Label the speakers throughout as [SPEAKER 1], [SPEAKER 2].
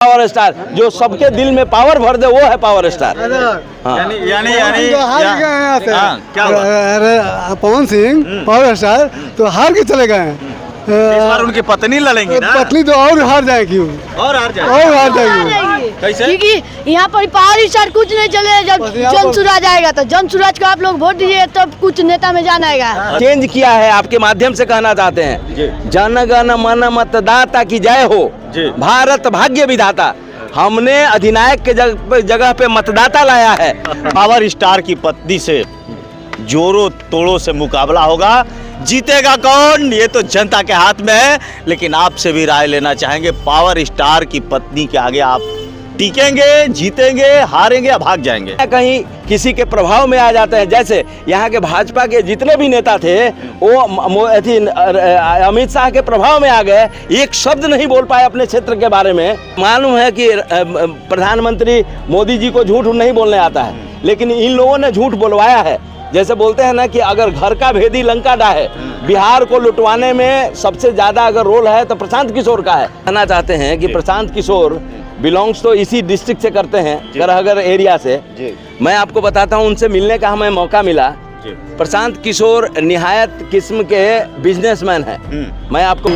[SPEAKER 1] Power star, जो सबके दिल में पावर भर दे वो है पावर स्टार।
[SPEAKER 2] यानी
[SPEAKER 3] क्या पवन सिंह पावर स्टार तो हार के चले गए हैं।
[SPEAKER 2] इस बार उनकी पत्नी लड़ेंगी ना?
[SPEAKER 3] पत्नी तो और हार जाएगी,
[SPEAKER 2] और हार
[SPEAKER 3] जाएगी।
[SPEAKER 2] कैसे?
[SPEAKER 4] क्योंकि यहाँ पर पावर स्टार कुछ नहीं चले, जब जन सुराज आएगा तो जन सुराज को आप लोग वोट दीजिए तब कुछ नेता में जान आएगा।
[SPEAKER 1] चेंज किया है, आपके माध्यम से कहना चाहते हैं, जन गण मन मतदाता की जय हो, भारत भाग्य विधाता। हमने अधिनायक के जगह पे मतदाता लाया है।
[SPEAKER 2] पावर स्टार की पत्नी से जोरों तोड़ों से मुकाबला होगा। जीतेगा कौन ये तो जनता के हाथ में है, लेकिन आपसे भी राय लेना चाहेंगे। पावर स्टार की पत्नी के आगे आप टीकेंगे, जीतेंगे, हारेंगे या भाग जाएंगे?
[SPEAKER 1] कहीं किसी के प्रभाव में आ जाते हैं। जैसे यहाँ के भाजपा के जितने भी नेता थे वो अमित शाह के प्रभाव में आ गए, एक शब्द नहीं बोल पाए अपने क्षेत्र के बारे में। मालूम है कि प्रधानमंत्री मोदी जी को झूठ नहीं बोलने आता है, लेकिन इन लोगों ने झूठ बोलवाया है। जैसे बोलते हैं ना कि अगर घर का भेदी लंका डाहे, बिहार को लुटवाने में सबसे ज्यादा अगर रोल है तो प्रशांत किशोर का है। कहना चाहते हैं कि प्रशांत किशोर बिलोंग्स तो इसी डिस्ट्रिक्ट से करते हैं, गरहगर एरिया से। मैं आपको बताता हूं, उनसे मिलने का हमें मौका मिला। प्रशांत किशोर निहायत किस्म के बिजनेसमैन हैं। मैं आपको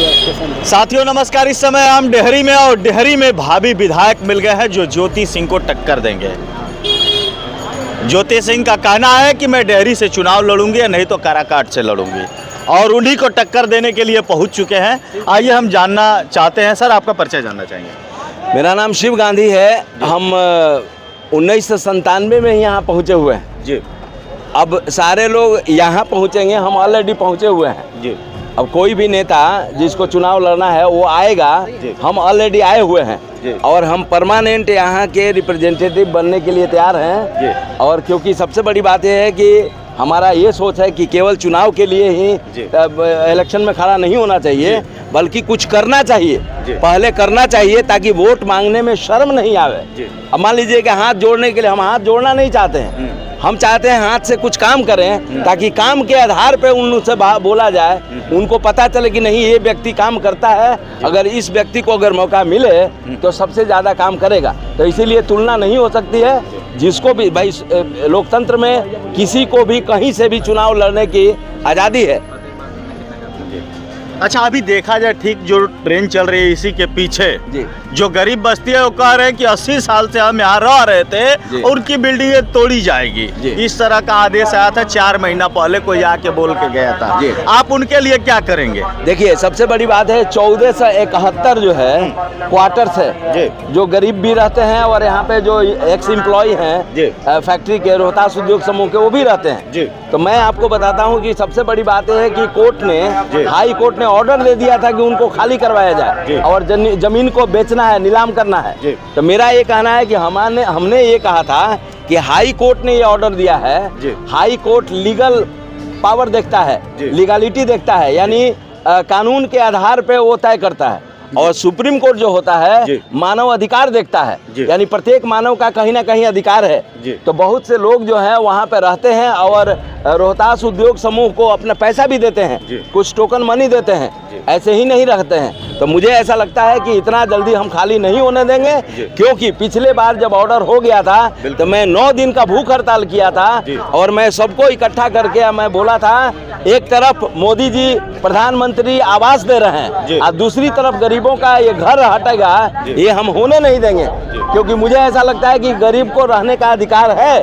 [SPEAKER 2] साथियों नमस्कार। इस समय हम डेहरी में, और डेहरी में भावी विधायक मिल गए हैं जो ज्योति सिंह को टक्कर देंगे। ज्योति सिंह का कहना है कि मैं डेहरी से चुनाव लड़ूंगी या नहीं तो काराकाट से लड़ूंगी, और उन्हीं को टक्कर देने के लिए पहुंच चुके हैं। आइए हम जानना चाहते हैं, सर आपका परिचय जानना चाहेंगे।
[SPEAKER 1] मेरा नाम शिव गांधी है। हम 1997 में यहाँ पहुँचे हुए हैं
[SPEAKER 2] जी।
[SPEAKER 1] अब सारे लोग यहाँ पहुँचेंगे, हम ऑलरेडी पहुँचे हुए हैं
[SPEAKER 2] जी।
[SPEAKER 1] अब कोई भी नेता जिसको चुनाव लड़ना है वो आएगा, हम ऑलरेडी आए हुए हैं और हम परमानेंट यहाँ के रिप्रेजेंटेटिव बनने के लिए तैयार हैं। और क्योंकि सबसे बड़ी बात यह है कि हमारा ये सोच है कि केवल चुनाव के लिए ही इलेक्शन में खड़ा नहीं होना चाहिए, बल्कि कुछ करना चाहिए, पहले करना चाहिए ताकि वोट मांगने में शर्म नहीं आवे। अब मान लीजिए कि हाथ जोड़ने के लिए, हम हाथ जोड़ना नहीं चाहते हैं, हम चाहते हैं हाथ से कुछ काम करें ताकि काम के आधार पे उनसे बोला जाए, उनको पता चले कि नहीं ये व्यक्ति काम करता है, अगर इस व्यक्ति को अगर मौका मिले तो सबसे ज़्यादा काम करेगा। तो इसीलिए तुलना नहीं हो सकती है। जिसको भी भाई, लोकतंत्र में किसी को भी कहीं से भी चुनाव लड़ने की आज़ादी है।
[SPEAKER 2] अच्छा, अभी देखा जाए ठीक जो ट्रेन चल रही है इसी के पीछे
[SPEAKER 1] जी।
[SPEAKER 2] जो गरीब बस्ती है वो कह रहे हैं कि 80 साल से हम यहाँ रह रहे थे और उनकी बिल्डिंगें तोड़ी जाएगी। इस तरह का आदेश आया था 4 महीना पहले, कोई आके बोल के गया था। आप उनके लिए क्या करेंगे?
[SPEAKER 1] देखिए, सबसे बड़ी बात है 1471 जो है क्वार्टर्स है, जो गरीब भी रहते हैं और यहाँ पे जो एक्स एम्प्लॉय हैं फैक्ट्री के, रोहतास उद्योग समूह के, वो भी रहते हैं। तो मैं आपको बताता हूँ कि सबसे बड़ी बात है कि कोर्ट ने, हाई कोर्ट ने ऑर्डर दे दिया था कि उनको खाली करवाया जाए और जमीन को बेचना है, नीलाम करना है। तो मेरा ये कहना है कि हमने ये कहा था कि हाई कोर्ट ने ये ऑर्डर दिया है। हाई कोर्ट लीगल पावर देखता है, लीगलिटी देखता है, यानी कानून के आधार पे वो तय करता है। और सुप्रीम कोर्ट जो होता है मानव अधिकार देखता है, यानी प्रत्येक मानव का कहीं ना कहीं अधिकार है। तो बहुत से लोग जो है वहाँ पे रहते हैं और रोहतास उद्योग समूह को अपना पैसा भी देते हैं, कुछ टोकन मनी देते हैं, ऐसे ही नहीं रखते हैं। तो मुझे ऐसा लगता है कि इतना जल्दी हम खाली नहीं होने देंगे, क्योंकि पिछले बार जब ऑर्डर हो गया था तो मैं 9 दिन का भूख हड़ताल किया था और मैं सबको इकट्ठा करके मैं बोला था, एक तरफ मोदी जी प्रधानमंत्री आवास दे रहे हैं और दूसरी तरफ गरीबों का ये घर हटेगा, ये हम होने नहीं देंगे। क्योंकि मुझे ऐसा लगता है कि गरीब को रहने का अधिकार है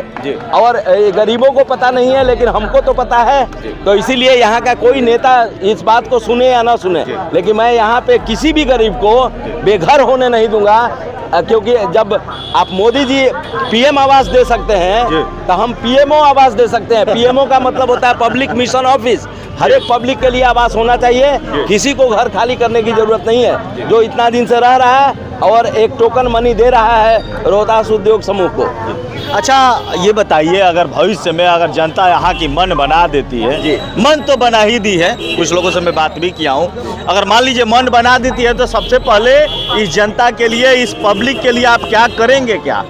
[SPEAKER 1] और गरीबों को पता नहीं है, लेकिन हमको तो पता है। तो इसीलिए यहाँ का कोई नेता इस बात को सुने या ना सुने, लेकिन मैं यहाँ पे किसी भी गरीब को बेघर होने नहीं दूंगा। क्योंकि जब आप मोदी जी पीएम आवास दे सकते हैं तो हम पीएमओ आवास दे सकते हैं। पीएमओ का मतलब होता है पब्लिक मिशन ऑफिस। हर एक पब्लिक के लिए आवास होना चाहिए, किसी को घर खाली करने की जरूरत नहीं है। जो इतना दिन से रह रहा है और एक टोकन मनी दे रहा है रोहतास उद्योग समूह को।
[SPEAKER 2] अच्छा, ये बताइए, अगर भविष्य में अगर जनता यहाँ की मन बना देती है, मन तो बना ही दी है, कुछ लोगों से मैं बात भी किया हूँ, अगर मान लीजिए मन बना देती है तो सबसे पहले इस जनता के लिए, इस पब्लिक के लिए आप क्या करेंगे? क्या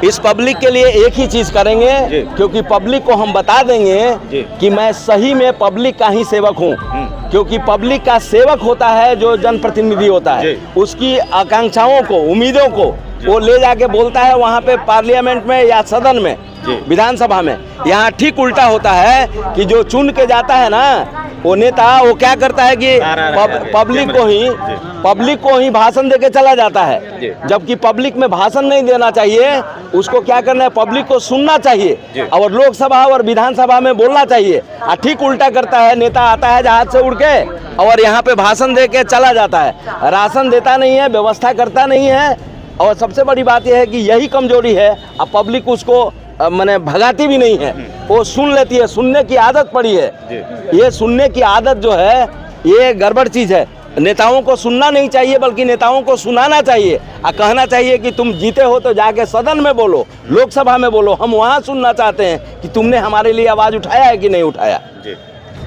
[SPEAKER 1] इस पब्लिक के लिए एक ही चीज करेंगे, क्योंकि पब्लिक को हम बता देंगे कि मैं सही में पब्लिक का ही सेवक हूँ। क्योंकि पब्लिक का सेवक होता है जो जनप्रतिनिधि होता है, उसकी आकांक्षाओं आशाओं को, उम्मीदों को वो ले जाके बोलता है वहाँ पे पार्लियामेंट में या सदन में, विधानसभा में। यहाँ ठीक उल्टा होता है कि जो चुन के जाता है ना वो नेता, वो क्या करता है कि पब्लिक को ही भाषण देके चला जाता है, जबकि पब्लिक में भाषण नहीं देना चाहिए। उसको क्या करना है, पब्लिक को सुनना चाहिए और लोकसभा और विधानसभा में बोलना चाहिए। ठीक उल्टा करता है, नेता आता है जहाज से उड़ के और यहाँ पे भाषण दे के चला जाता है, राशन देता नहीं है, व्यवस्था करता नहीं है। और सबसे बड़ी बात यह है कि यही कमजोरी है, अब पब्लिक उसको मैंने भगाती भी नहीं है, वो सुन लेती है। सुनने की आदत पड़ी है, ये सुनने की आदत जो है ये गड़बड़ चीज़ है। नेताओं को सुनना नहीं चाहिए बल्कि नेताओं को सुनाना चाहिए और कहना चाहिए कि तुम जीते हो तो जाके सदन में बोलो, लोकसभा में बोलो, हम वहाँ सुनना चाहते हैं कि तुमने हमारे लिए आवाज़ उठाया है कि नहीं उठाया।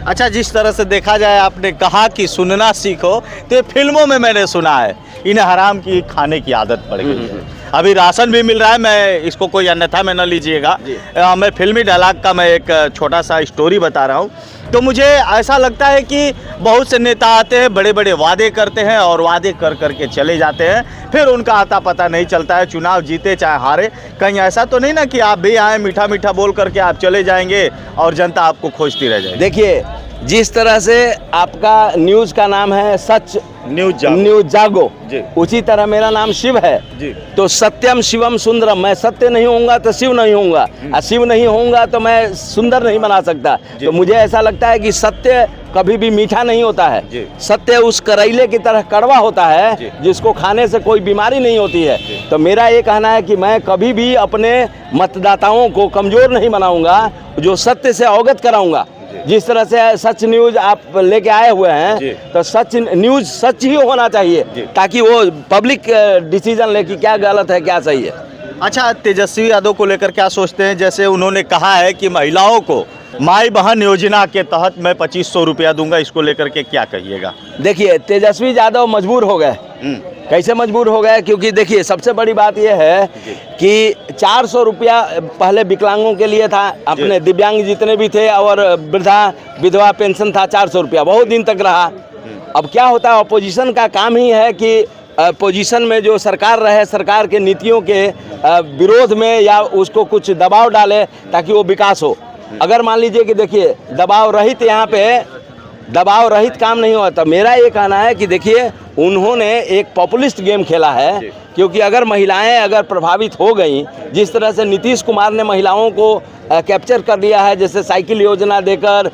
[SPEAKER 2] अच्छा, जिस तरह से देखा जाए, आपने कहा कि सुनना सीखो, तो फिल्मों में मैंने सुना है इन्हें हराम की खाने की आदत पड़ गई है। अभी राशन भी मिल रहा है, मैं इसको कोई अन्यथा में न लीजिएगा, मैं फिल्मी डायलॉग का मैं एक छोटा सा स्टोरी बता रहा हूँ। तो मुझे ऐसा लगता है कि बहुत से नेता आते हैं, बड़े बड़े वादे करते हैं और वादे कर करके चले जाते हैं, फिर उनका आता पता नहीं चलता है, चुनाव जीते चाहे हारे। कहीं ऐसा तो नहीं ना कि आप भी आए मीठा मीठा बोल करके आप चले जाएंगे और जनता आपको खोजती रह जाएगी।
[SPEAKER 1] देखिए, जिस तरह से आपका न्यूज़ का नाम है सच न्यूज जागो, उसी तरह मेरा नाम शिव है जी। तो सत्यम शिवम सुंदरम, मैं सत्य नहीं होऊंगा तो शिव नहीं होऊंगा, और शिव नहीं होऊंगा तो मैं सुंदर नहीं बना सकता। तो मुझे ऐसा लगता है कि सत्य कभी भी मीठा नहीं होता है, सत्य उस करेले की तरह कड़वा होता है जिसको खाने से कोई बीमारी नहीं होती है। तो मेरा ये कहना है कि मैं कभी भी अपने मतदाताओं को कमज़ोर नहीं बनाऊंगा, जो सत्य से अवगत कराऊंगा। जिस तरह से सच न्यूज आप लेके आए हुए हैं, तो सच न्यूज सच ही होना चाहिए ताकि वो पब्लिक डिसीजन ले कि क्या गलत है क्या सही है।
[SPEAKER 2] अच्छा, तेजस्वी यादव को लेकर क्या सोचते हैं? जैसे उन्होंने कहा है कि महिलाओं को माई बहन योजना के तहत मैं 2500 रुपया दूंगा, इसको लेकर के क्या कहिएगा?
[SPEAKER 1] देखिए, तेजस्वी यादव मजबूर हो गए। कैसे मजबूर हो गए? क्योंकि देखिए, सबसे बड़ी बात यह है कि 400 रुपया पहले विकलांगों के लिए था, अपने दिव्यांग जितने भी थे, और वृद्धा विधवा पेंशन था 400 रुपया, बहुत दिन तक रहा। अब क्या होता है, अपोजिशन का काम ही है कि पोजीशन में जो सरकार रहे, सरकार के नीतियों के विरोध में या उसको कुछ दबाव डाले ताकि वो विकास हो। अगर मान लीजिए कि देखिए दबाव रहित, यहाँ पे दबाव रहित काम नहीं हुआ। तो मेरा ये कहना है कि देखिए, उन्होंने एक पॉपुलिस्ट गेम खेला है, क्योंकि अगर महिलाएं अगर प्रभावित हो गई, जिस तरह से नीतीश कुमार ने महिलाओं को कैप्चर कर लिया है, जैसे साइकिल योजना देकर,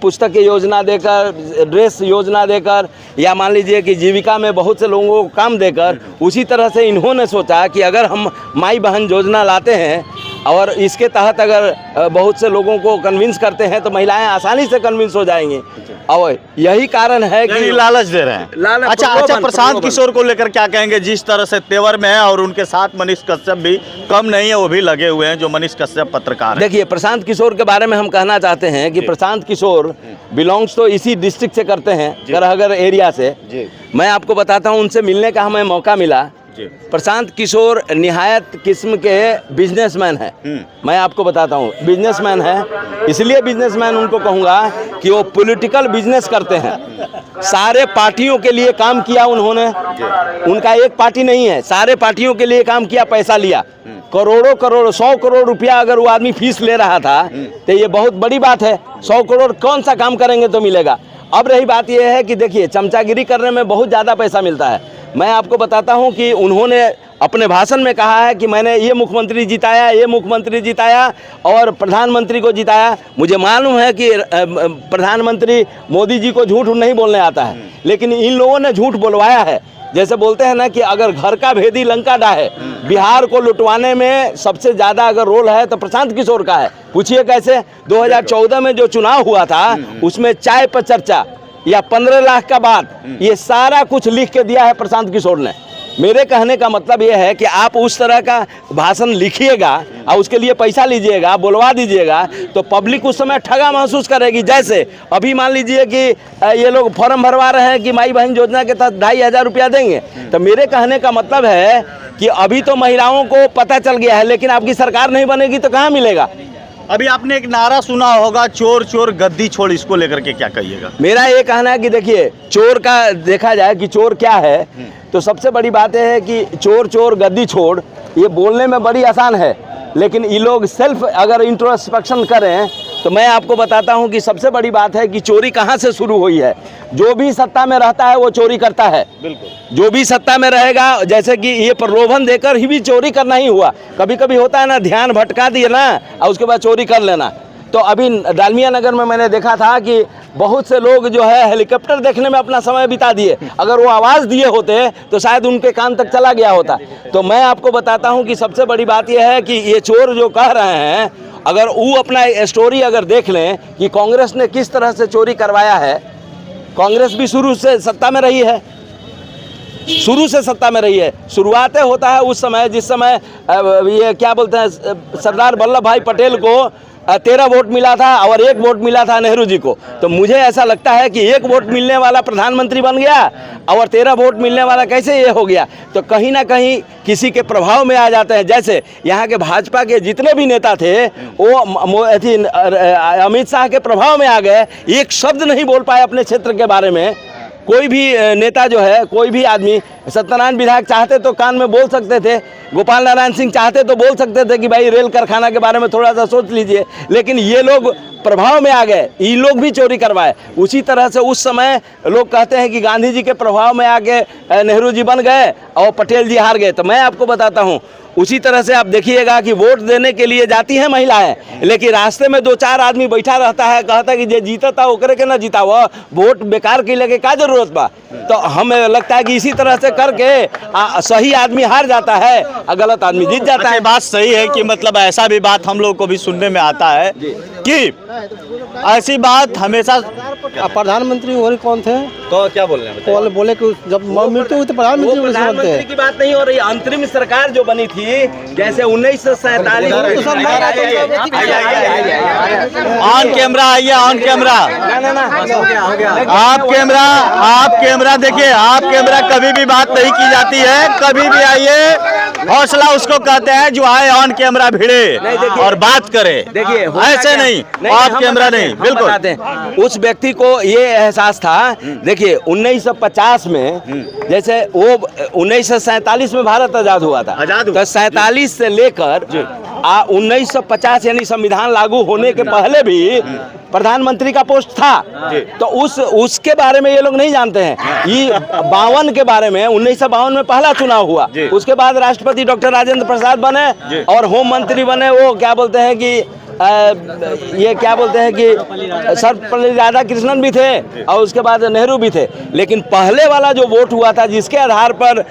[SPEAKER 1] पुस्तक योजना देकर, ड्रेस योजना देकर, या मान लीजिए कि जीविका में बहुत से लोगों को काम देकर, उसी तरह से इन्होंने सोचा कि अगर हम माई बहन योजना लाते हैं और इसके तहत अगर बहुत से लोगों को कन्विंस करते हैं तो महिलाएं आसानी से कन्विंस हो जाएंगी। और यही कारण है कि
[SPEAKER 2] लालच दे रहे हैं। अच्छा, प्रशांत किशोर को लेकर क्या कहेंगे? जिस तरह से तेवर में है और उनके साथ मनीष कश्यप भी कम नहीं है, वो भी लगे हुए हैं, जो मनीष कश्यप पत्रकार।
[SPEAKER 1] देखिए, प्रशांत किशोर के बारे में हम कहना चाहते हैं कि प्रशांत किशोर बिलोंग्स तो इसी डिस्ट्रिक्ट से करते हैं, करहगर एरिया से। मैं आपको बताता हूँ, उनसे मिलने का हमें मौका मिला। प्रशांत किशोर निहायत किस्म के बिजनेसमैन है। मैं आपको बताता हूँ, बिजनेसमैन है, इसलिए बिजनेसमैन उनको कहूँगा कि वो पॉलिटिकल बिजनेस करते हैं। सारे पार्टियों के लिए काम किया उन्होंने, उनका एक पार्टी नहीं है, सारे पार्टियों के लिए काम किया, पैसा लिया, करोड़ों करोड़ 100 करोड़ रुपया अगर वो आदमी फीस ले रहा था तो ये बहुत बड़ी बात है। 100 करोड़ कौन सा काम करेंगे तो मिलेगा। अब रही बात यह है कि देखिए, चमचागिरी करने में बहुत ज़्यादा पैसा मिलता है। मैं आपको बताता हूं कि उन्होंने अपने भाषण में कहा है कि मैंने ये मुख्यमंत्री जिताया, ये मुख्यमंत्री जिताया और प्रधानमंत्री को जिताया। मुझे मालूम है कि प्रधानमंत्री मोदी जी को झूठ नहीं बोलने आता है, लेकिन इन लोगों ने झूठ बोलवाया है। जैसे बोलते हैं ना कि अगर घर का भेदी लंका डाहे, बिहार को लुटवाने में सबसे ज़्यादा अगर रोल है तो प्रशांत किशोर का है। पूछिए कैसे? 2014 में जो चुनाव हुआ था उसमें चाय पर चर्चा या 15 लाख का बात, ये सारा कुछ लिख के दिया है प्रशांत किशोर ने। मेरे कहने का मतलब ये है कि आप उस तरह का भाषण लिखिएगा और उसके लिए पैसा लीजिएगा, बोलवा दीजिएगा, तो पब्लिक उस समय ठगा महसूस करेगी। जैसे अभी मान लीजिए कि ये लोग फॉर्म भरवा रहे हैं कि माई बहन योजना के तहत 2500 रुपया देंगे। तो मेरे कहने का मतलब है कि अभी तो महिलाओं को पता चल गया है, लेकिन आपकी सरकार नहीं बनेगी तो कहाँ मिलेगा?
[SPEAKER 2] अभी आपने एक नारा सुना होगा, चोर चोर गद्दी छोड़, इसको लेकर के क्या कहिएगा?
[SPEAKER 1] मेरा ये कहना है कि देखिए, चोर का देखा जाए कि चोर क्या है, तो सबसे बड़ी बात यह है कि चोर चोर गद्दी छोड़, ये बोलने में बड़ी आसान है, लेकिन ये लोग सेल्फ अगर इंट्रोस्पेक्शन करें तो मैं आपको बताता हूं कि सबसे बड़ी बात है कि चोरी कहां से शुरू हुई है। जो भी सत्ता में रहता है वो चोरी करता है।
[SPEAKER 2] बिल्कुल।
[SPEAKER 1] जो भी सत्ता में रहेगा, जैसे कि ये प्रलोभन देकर ही भी चोरी करना ही हुआ। कभी कभी होता है ना, ध्यान भटका दिए ना और उसके बाद चोरी कर लेना। तो अभी डालमिया नगर में मैंने देखा था कि बहुत से लोग जो है हेलीकॉप्टर देखने में अपना समय बिता दिए। अगर वो आवाज़ दिए होते तो शायद उनके कान तक चला गया होता। तो मैं आपको बताता हूं कि सबसे बड़ी बात यह है कि ये चोर जो कह रहे हैं, अगर वो अपना स्टोरी अगर देख लें कि कांग्रेस ने किस तरह से चोरी करवाया है। कांग्रेस भी शुरू से सत्ता में रही है, शुरू से सत्ता में रही है। शुरुआतें होता है उस समय जिस समय ये क्या बोलते हैं, सरदार वल्लभ भाई पटेल को 13 वोट मिला था और 1 वोट मिला था नेहरू जी को। तो मुझे ऐसा लगता है कि 1 वोट मिलने वाला प्रधानमंत्री बन गया और 13 वोट मिलने वाला कैसे ये हो गया। तो कहीं ना कहीं किसी के प्रभाव में आ जाते हैं। जैसे यहाँ के भाजपा के जितने भी नेता थे वो अमित शाह के प्रभाव में आ गए, एक शब्द नहीं बोल पाए अपने क्षेत्र के बारे में। कोई भी नेता जो है, कोई भी आदमी, सत्यनारायण विधायक चाहते तो कान में बोल सकते थे, गोपाल नारायण सिंह चाहते तो बोल सकते थे कि भाई रेल कारखाना के बारे में थोड़ा सा सोच लीजिए, लेकिन ये लोग प्रभाव में आ गए, ये लोग भी चोरी करवाए। उसी तरह से उस समय लोग कहते हैं कि गांधी जी के प्रभाव में आके नेहरू जी बन गए और पटेल जी हार गए। तो मैं आपको बताता हूँ, उसी तरह से आप देखिएगा कि वोट देने के लिए जाती हैं महिलाएं, लेकिन रास्ते में 2-4 आदमी बैठा रहता है, कहता है कि जे जीता था ओकरे के ना जीता, वह वोट बेकार के लगे का जरूरत बा। तो हमें लगता है कि इसी तरह से करके सही आदमी हार जाता है और गलत आदमी जीत जाता है।
[SPEAKER 2] बात सही है कि मतलब ऐसा भी बात हम लोग को भी सुनने में आता है कि ऐसी बात हमेशा।
[SPEAKER 5] प्रधानमंत्री और कौन थे?
[SPEAKER 2] तो क्या बोल रहे हैं?
[SPEAKER 5] बोले कि जब मृत्यु हुई तो
[SPEAKER 1] प्रधानमंत्री की बात नहीं हो रही, अंतरिम सरकार जो बनी थी, जैसे 1947।
[SPEAKER 2] ऑन कैमरा आइए, ऑन कैमरा। आप कैमरा देखिए, आप कैमरा कभी भी बात नहीं की जाती है, कभी भी आइए। हौसला उसको कहते हैं जो आए ऑन कैमरा भिड़े और बात करे।
[SPEAKER 1] देखिए
[SPEAKER 2] ऐसे नहीं ऑफ कैमरा नहीं। बिल्कुल
[SPEAKER 1] उस व्यक्ति को ये एहसास था। देखिए 1950 में, जैसे वो 1947 में भारत आजाद हुआ था, तो 47 से लेकर 1950 यानी संविधान लागू होने के पहले भी प्रधानमंत्री का पोस्ट था। तो उसके बारे में ये लोग नहीं जानते हैं। ये 52 के बारे में, 1952 में पहला चुनाव हुआ, उसके बाद राष्ट्रपति डॉक्टर राजेंद्र प्रसाद बने और होम मंत्री बने, वो क्या बोलते हैं कि ये क्या बोलते हैं कि सर्वपल्ली राधाकृष्णन भी थे और उसके बाद नेहरू भी थे। लेकिन पहले वाला जो वोट हुआ था, जिसके आधार पर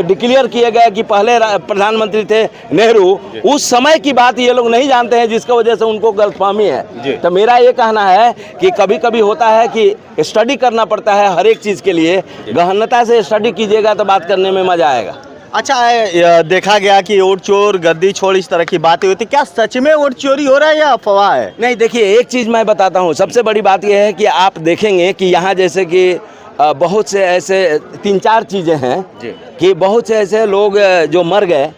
[SPEAKER 1] डिक्लेयर किए गए कि पहले प्रधानमंत्री थे नेहरू, उस समय की बात ये लोग नहीं जानते हैं, जिसकी वजह से उनको गलतफहमी है। तो मेरा ये कहना है कि कभी कभी होता है कि स्टडी करना पड़ता है हर एक चीज़ के लिए। गहनता से स्टडी कीजिएगा तो बात करने में मज़ा आएगा।
[SPEAKER 2] अच्छा, देखा गया कि वोट चोर गद्दी छोड़ इस तरह की बातें होती, क्या सच में वोट चोरी हो रहा है या अफवाह है?
[SPEAKER 1] नहीं, देखिए एक चीज़ मैं बताता हूँ। सबसे बड़ी बात यह है कि आप देखेंगे कि यहाँ जैसे कि बहुत से ऐसे 3-4 चीज़ें हैं कि बहुत से ऐसे लोग जो मर गए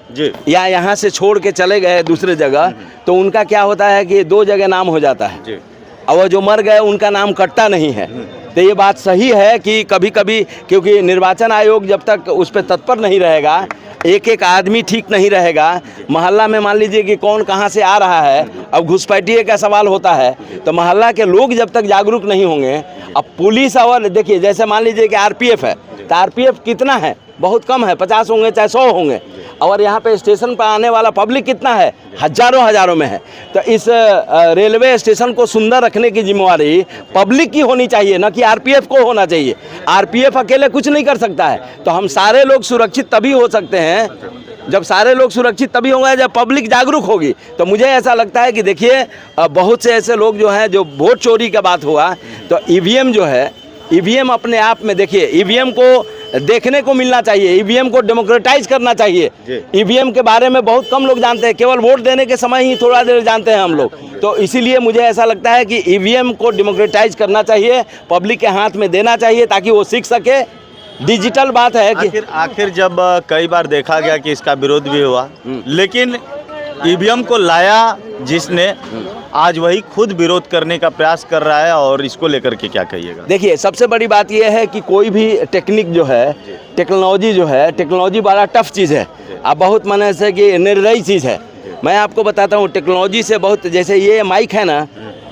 [SPEAKER 1] या यहाँ से छोड़ के चले गए दूसरे जगह, तो उनका क्या होता है कि 2 जगह नाम हो जाता है और वो जो मर गए उनका नाम कटता नहीं है। तो ये बात सही है कि कभी कभी, क्योंकि निर्वाचन आयोग जब तक उस पर तत्पर नहीं रहेगा, एक एक आदमी ठीक नहीं रहेगा, मोहल्ला में मान लीजिए कि कौन कहाँ से आ रहा है, अब घुसपैठिए का सवाल होता है, तो मोहल्ला के लोग जब तक जागरूक नहीं होंगे, अब पुलिस और देखिए जैसे मान लीजिए कि आरपीएफ है, तो आरपीएफ कितना है? बहुत कम है, 50 होंगे चाहे 100 होंगे। और यहाँ पे स्टेशन पर आने वाला पब्लिक कितना है? हजारों में है। तो इस रेलवे स्टेशन को सुंदर रखने की जिम्मेवारी पब्लिक की होनी चाहिए, न कि आरपीएफ को होना चाहिए। आरपीएफ अकेले कुछ नहीं कर सकता है। तो हम सारे लोग सुरक्षित तभी हो सकते हैं, जब सारे लोग सुरक्षित तभी होंगे जब पब्लिक जागरूक होगी। तो मुझे ऐसा लगता है कि देखिए बहुत से ऐसे लोग जो हैं, जो वोट चोरी का बात हुआ, तो ईवीएम जो है, ईवीएम अपने आप में देखिए, ईवीएम को देखने को मिलना चाहिए, ईवीएम को डेमोक्रेटाइज करना चाहिए। ईवीएम के बारे में बहुत कम लोग जानते हैं, केवल वोट देने के समय ही थोड़ा देर जानते हैं हम लोग। तो इसीलिए मुझे ऐसा लगता है कि ईवीएम को डेमोक्रेटाइज करना चाहिए, पब्लिक के हाथ में देना चाहिए ताकि वो सीख सके। डिजिटल बात है कि
[SPEAKER 2] आखिर जब कई बार देखा गया कि इसका विरोध भी हुआ, लेकिन ईवीएम को लाया जिसने आज वही खुद विरोध करने का प्रयास कर रहा है, और इसको लेकर के क्या कहिएगा?
[SPEAKER 1] देखिए, सबसे बड़ी बात यह है कि कोई भी टेक्निक जो है, टेक्नोलॉजी बड़ा टफ चीज़ है। अब बहुत माने से कि निर्दयी चीज़ है। मैं आपको बताता हूँ, टेक्नोलॉजी से बहुत, जैसे ये माइक है ना,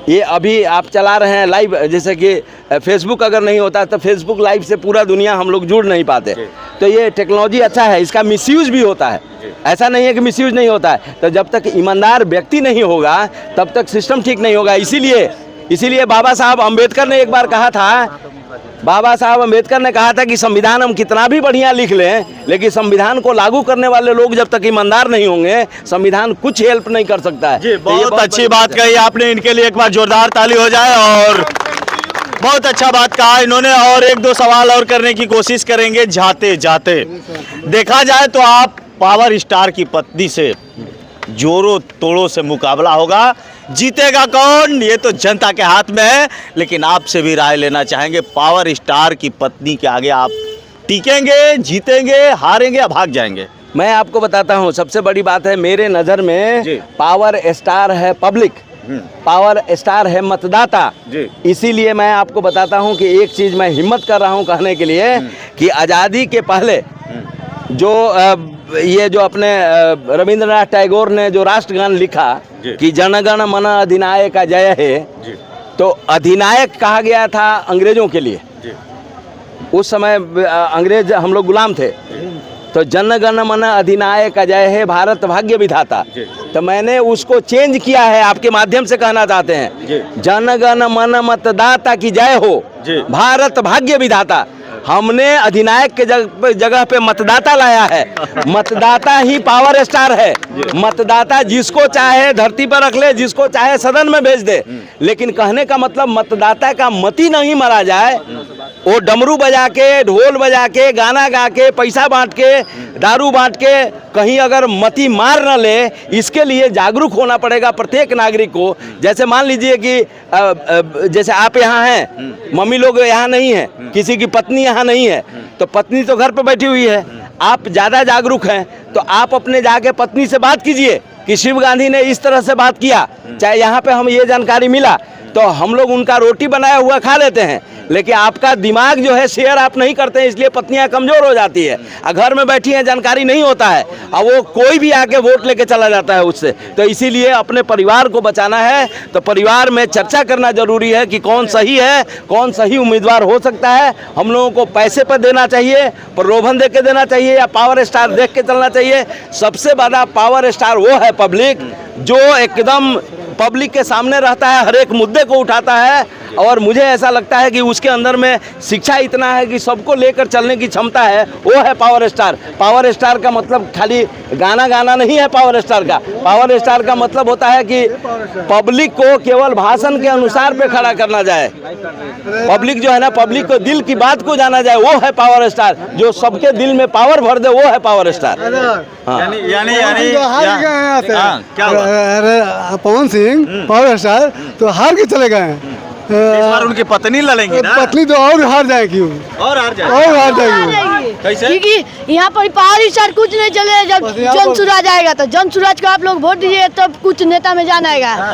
[SPEAKER 1] ये अभी आप चला रहे हैं लाइव, जैसे कि फेसबुक अगर नहीं होता तो फेसबुक लाइव से पूरा दुनिया हम लोग जुड़ नहीं पाते। तो ये टेक्नोलॉजी अच्छा है, इसका मिसयूज भी होता है, ऐसा नहीं है कि मिसयूज नहीं होता है। तो जब तक ईमानदार व्यक्ति नहीं होगा तब तक सिस्टम ठीक नहीं होगा। इसीलिए बाबा साहब अम्बेडकर ने एक बार कहा था, कि संविधान हम कितना भी बढ़िया लिख लें, लेकिन संविधान को लागू करने वाले लोग जब तक ईमानदार नहीं होंगे, संविधान कुछ हेल्प नहीं कर सकता है।
[SPEAKER 2] जी, बहुत अच्छी बात कही आपने, इनके लिए एक बार जोरदार ताली हो जाए। और बहुत अच्छा बात कहा इन्होंने, और एक दो सवाल और करने की कोशिश करेंगे जाते जाते। देखा जाए तो आप पावर स्टार की पत्नी से जोरों तोड़ों से मुकाबला होगा, जीतेगा कौन ये तो जनता के हाथ में है। लेकिन आपसे भी राय लेना चाहेंगे, पावर स्टार की पत्नी के आगे आप टिकेंगे, जीतेंगे, हारेंगे या भाग जाएंगे?
[SPEAKER 1] मैं आपको बताता हूँ, सबसे बड़ी बात है मेरे नज़र में, पावर स्टार है पब्लिक, पावर स्टार है मतदाता। इसीलिए मैं आपको बताता हूँ कि एक चीज़ मैं हिम्मत कर रहा हूँ कहने के लिए कि आज़ादी के पहले ये जो अपने रविंद्रनाथ टैगोर ने जो राष्ट्रगान लिखा कि जनगण मन अधिनायक जय है, तो अधिनायक कहा गया था अंग्रेजों के लिए। उस समय अंग्रेज हम लोग गुलाम थे, तो जनगण मन अधिनायक जय है भारत भाग्य विधाता। तो मैंने उसको चेंज किया है, आपके माध्यम से कहना चाहते हैं, जनगण मन मतदाता की जय हो भारत भाग्य विधाता। हमने अधिनायक के जगह पे मतदाता लाया है। मतदाता ही पावर स्टार है। मतदाता जिसको चाहे धरती पर रख ले, जिसको चाहे सदन में भेज दे, लेकिन कहने का मतलब मतदाता का मती नहीं मारा जाए। वो डमरू बजा के, ढोल बजा के, गाना गा के, पैसा बांट के, दारू बांट के कहीं अगर मती मार न ले, इसके लिए जागरूक होना पड़ेगा प्रत्येक नागरिक को। जैसे मान लीजिए कि जैसे आप यहाँ हैं, मम्मी लोग यहाँ नहीं है, किसी की पत्नी यहाँ नहीं है, तो पत्नी तो घर पे बैठी हुई है, आप ज़्यादा जागरूक हैं तो आप अपने जाके पत्नी से बात कीजिए कि शिव गांधी ने इस तरह से बात किया, चाहे यहाँ पे हम ये जानकारी मिला, तो हम लोग उनका रोटी बनाया हुआ खा लेते हैं, लेकिन आपका दिमाग जो है शेयर आप नहीं करते हैं, इसलिए पत्नियां कमज़ोर हो जाती है। घर में बैठी हैं, जानकारी नहीं होता है, और वो कोई भी आके वोट लेके चला जाता है उससे। तो इसीलिए अपने परिवार को बचाना है तो परिवार में चर्चा करना जरूरी है कि कौन सही है, कौन सही उम्मीदवार हो सकता है। हम लोगों को पैसे पर देना चाहिए, प्रलोभन दे के देना चाहिए, या पावर स्टार देख के चलना चाहिए। सबसे बड़ा पावर स्टार वो है पब्लिक, जो एकदम पब्लिक के सामने रहता है, हर एक मुद्दे को उठाता है, और मुझे ऐसा लगता है कि उसके अंदर में शिक्षा इतना है कि सबको लेकर चलने की क्षमता है, वो है पावर स्टार। पावर स्टार का मतलब खाली गाना गाना नहीं है। पावर स्टार का मतलब होता है कि पब्लिक को केवल भाषण के अनुसार पे खड़ा करना जाए। पब्लिक जो है ना, पब्लिक को दिल की बात को जाना जाए, वो है पावर स्टार। जो सबके दिल में पावर भर दे, वो है power star.
[SPEAKER 3] Pawan Singh power star तो हार के चले गए हैं।
[SPEAKER 2] इस बार उनकी पत्नी लड़ेंगी ना?
[SPEAKER 3] पत्नी तो और हार जाएगी,
[SPEAKER 2] और हार
[SPEAKER 3] जाएगी।
[SPEAKER 2] कैसे?
[SPEAKER 4] क्योंकि यहाँ पर पावर स्टार कुछ नहीं चले। जब जन सूरज आएगा तो जन सूरज को आप लोग वोट दीजिए, तब कुछ नेता में जान आएगा।